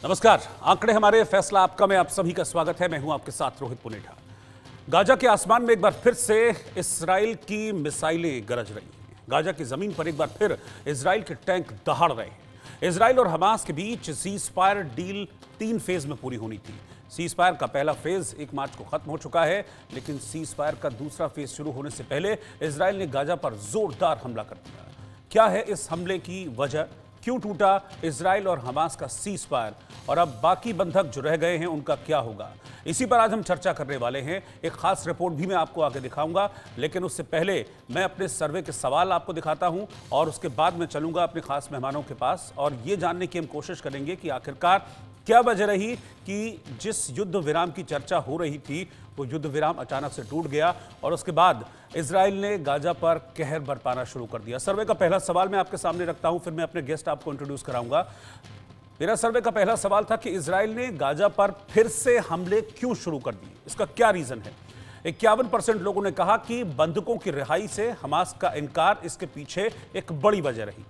नमस्कार, आंकड़े हमारे फैसला आपका में आप सभी का स्वागत है। मैं हूं आपके साथ रोहित पुनेठा। गाजा के आसमान में एक बार फिर से इस्राएल की मिसाइलें गरज रही हैं। गाजा की जमीन पर एक बार फिर इस्राएल के टैंक दहाड़ रहे हैं। इस्राएल और हमास के बीच सीजफायर डील 3 फेज में पूरी होनी थी। सीजफायर का पहला फेज 1 मार्च को खत्म हो चुका है, लेकिन सीजफायर का दूसरा फेज शुरू होने से पहले इस्राएल ने गाजा पर जोरदार हमला कर दिया। क्या है इस हमले की वजह? क्यों टूटा इजराइल और हमास का सीजफायर? और अब बाकी बंधक जो रह गए हैं उनका क्या होगा? इसी पर आज हम चर्चा करने वाले हैं। एक खास रिपोर्ट भी मैं आपको आगे दिखाऊंगा, लेकिन उससे पहले मैं अपने सर्वे के सवाल आपको दिखाता हूं और उसके बाद मैं चलूंगा अपने खास मेहमानों के पास और ये जानने की हम कोशिश करेंगे कि आखिरकार क्या वजह रही कि जिस युद्ध विराम की चर्चा हो रही थी वो युद्ध विराम अचानक से टूट गया और उसके बाद इजराइल ने गाजा पर कहर बरपाना शुरू कर दिया। सर्वे का पहला सवाल मैं आपके सामने रखता हूं, फिर मैं अपने गेस्ट आपको इंट्रोड्यूस कराऊंगा। मेरा सर्वे का पहला सवाल था कि इजराइल ने गाजा पर फिर से हमले क्यों शुरू कर दिए, इसका क्या रीजन है? 51% लोगों ने कहा कि बंधकों की रिहाई से हमास का इनकार इसके पीछे एक बड़ी वजह रही।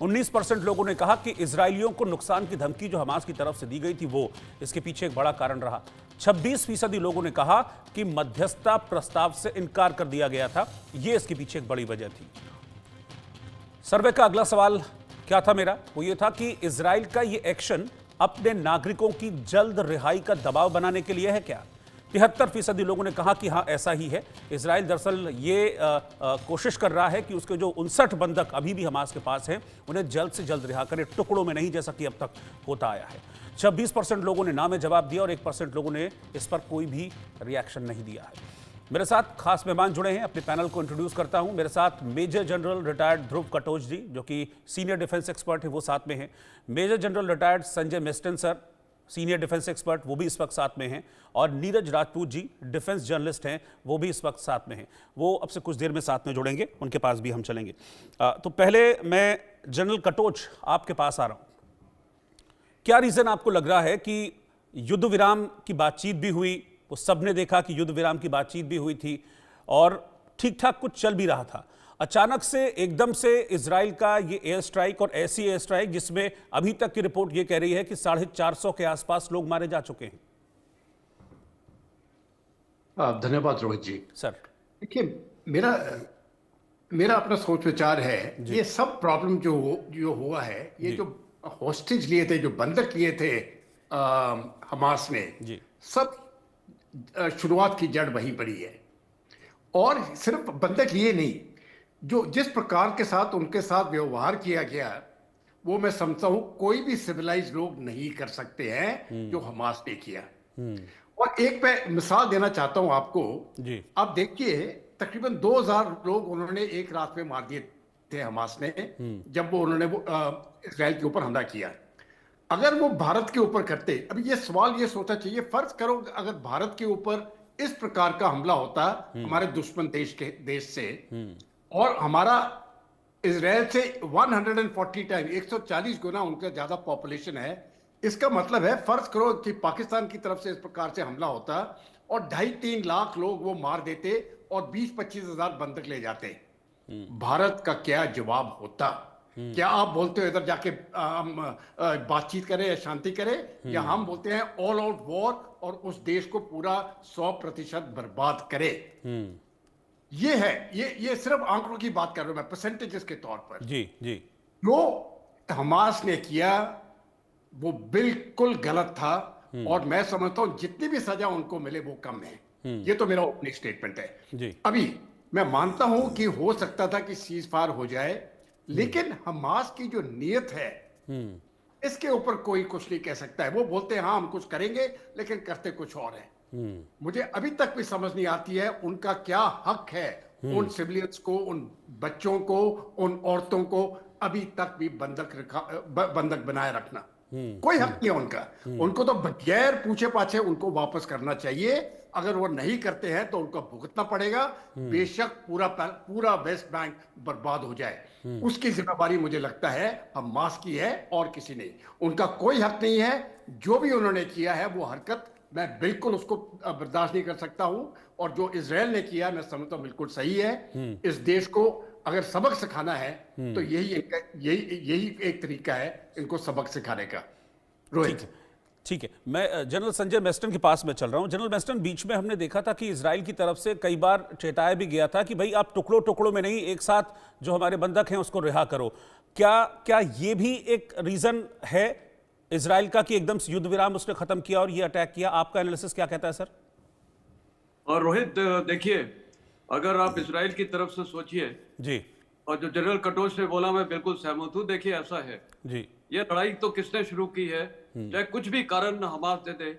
19% लोगों ने कहा कि इजरायलियों को नुकसान की धमकी जो हमास की तरफ से दी गई थी वो इसके पीछे एक बड़ा कारण रहा। 26% लोगों ने कहा कि मध्यस्थता प्रस्ताव से इनकार कर दिया गया था, ये इसके पीछे एक बड़ी वजह थी। सर्वे का अगला सवाल क्या था मेरा? वो ये था कि इजराइल का ये एक्शन अपने नागरिकों की जल्द रिहाई का दबाव बनाने के लिए है क्या? 73% लोगों ने कहा कि हाँ ऐसा ही है। इजराइल दरअसल ये कोशिश कर रहा है कि उसके जो 59 बंधक अभी भी हमास के पास हैं उन्हें जल्द से जल्द रिहा करे, टुकड़ों में नहीं, जैसा कि अब तक होता आया है। 26% लोगों ने ना में जवाब दिया और 1% लोगों ने इस पर कोई भी रिएक्शन नहीं दिया है। मेरे साथ खास मेहमान जुड़े हैं, अपने पैनल को इंट्रोड्यूस करता हूं। मेरे साथ मेजर जनरल रिटायर्ड ध्रुव कटोच जी, जो कि सीनियर डिफेंस एक्सपर्ट है, वो साथ में हैं। Major general retired Sanjay Meston sir, senior defence expert, वो भी इस वक्त साथ में हैं। और नीरज राजपूत जी, डिफेंस जर्नलिस्ट हैं, वो भी इस वक्त साथ में हैं। वो अब से कुछ देर में साथ में जुड़ेंगे, उनके पास भी हम चलेंगे। तो पहले मैं जनरल कटोच आपके पास आ रहा हूं। क्या रीजन आपको लग रहा है कि युद्ध विराम की बातचीत भी हुई, वो सबने देखा कि युद्ध विराम की बातचीत भी हुई थी और ठीक ठाक कुछ चल भी रहा था, अचानक से एकदम से इजराइल का ये एयर स्ट्राइक और ऐसी एयर स्ट्राइक जिसमें अभी तक की रिपोर्ट ये कह रही है कि 450 के आसपास लोग मारे जा चुके हैं? धन्यवाद रोहित जी। सर देखिए, मेरा अपना सोच विचार है, ये सब प्रॉब्लम जो हुआ है, ये जो हॉस्टेज लिए थे, जो बंधक लिए थे हमास ने जी, सब शुरुआत की जड़ वहीं पड़ी है। और सिर्फ बंधक लिए नहीं, जो जिस प्रकार के साथ उनके साथ व्यवहार किया गया, वो मैं समझता हूं कोई भी सिविलाइज लोग नहीं कर सकते हैं जो हमास ने किया। और एक मैं मिसाल देना चाहता हूं आपको जी। आप देखिए, तकरीबन 2000 लोग उन्होंने एक रात में मार दिए थे हमास ने, जब उन्होंने इजराइल के ऊपर हमला किया। अगर वो भारत के ऊपर करते, अभी ये सवाल ये सोचना चाहिए, फर्ज करो अगर भारत के ऊपर इस प्रकार का हमला होता हमारे दुश्मन देश से, और हमारा इजराइल से 140 टाइम 140 गुना उनका ज्यादा पॉपुलेशन है, इसका मतलब है फर्ज करो कि पाकिस्तान की तरफ से इस प्रकार से हमला होता और 2.5-3 लाख लोग वो मार देते और 20-25 हजार बंधक ले जाते, भारत का क्या जवाब होता? क्या आप बोलते हो इधर जाके हम बातचीत करें या शांति करें, या हम बोलते हैं ऑल आउट वॉर और उस देश को पूरा 100% बर्बाद करें? ये है, ये सिर्फ आंकड़ों की बात कर रहा हूं मैं, परसेंटेजेस के तौर पर। जी जी। जो हमास ने किया वो बिल्कुल गलत था और मैं समझता हूं जितनी भी सजा उनको मिले वो कम है। ये तो मेरा ओपनिंग स्टेटमेंट है जी। अभी मैं मानता हूं कि हो सकता था कि सीज फायर हो जाए, लेकिन हमास की जो नीयत है इसके ऊपर कोई कुछ नहीं कह सकता है। वो बोलते हैं हाँ हम कुछ करेंगे, लेकिन करते कुछ और है। मुझे अभी तक भी समझ नहीं आती है उनका क्या हक है उन सिविलियंस को, उन बच्चों को, उन औरतों को अभी तक भी बंधक बनाए रखना। कोई हक नहीं है उनका। उनको तो बगैर पूछे पाछे उनको वापस करना चाहिए। अगर वो नहीं करते हैं तो उनको भुगतना पड़ेगा, बेशक पूरा वेस्ट बैंक बर्बाद हो जाए। उसकी जिम्मेदारी मुझे लगता है हमास की है और किसी नहीं। उनका कोई हक नहीं है। जो भी उन्होंने किया है वो हरकत मैं बिल्कुल उसको बर्दाश्त नहीं कर सकता हूं, और जो इजराइल ने किया मैं समझता हूं बिल्कुल सही है। इस देश को अगर सबक सिखाना है तो यही एक तरीका है इनको सबक सिखाने का। रोहित, ठीक है, मैं जनरल संजय मेस्टन के पास में चल रहा हूं। जनरल मेस्टन, बीच में हमने देखा था कि इजराइल की तरफ से कई बार चेताया भी गया था कि भाई आप टुकड़ों टुकड़ों में नहीं, एक साथ जो हमारे बंधक हैं उसको रिहा करो। क्या ये भी एक रीजन है इजराइल का कि एकदम से युद्ध विराम उसने खत्म किया और ये अटैक किया? आपका एनालिसिस क्या कहता है सर? और रोहित, देखिए, अगर आप इजराइल की तरफ से सोचिए जी और जो जनरल कटोच ने बोला, मैं बिल्कुल सहमत हूँ। देखिए, ऐसा है, जी ये लड़ाई तो किसने शुरू की है, चाहे कुछ भी कारण हमास दे दे,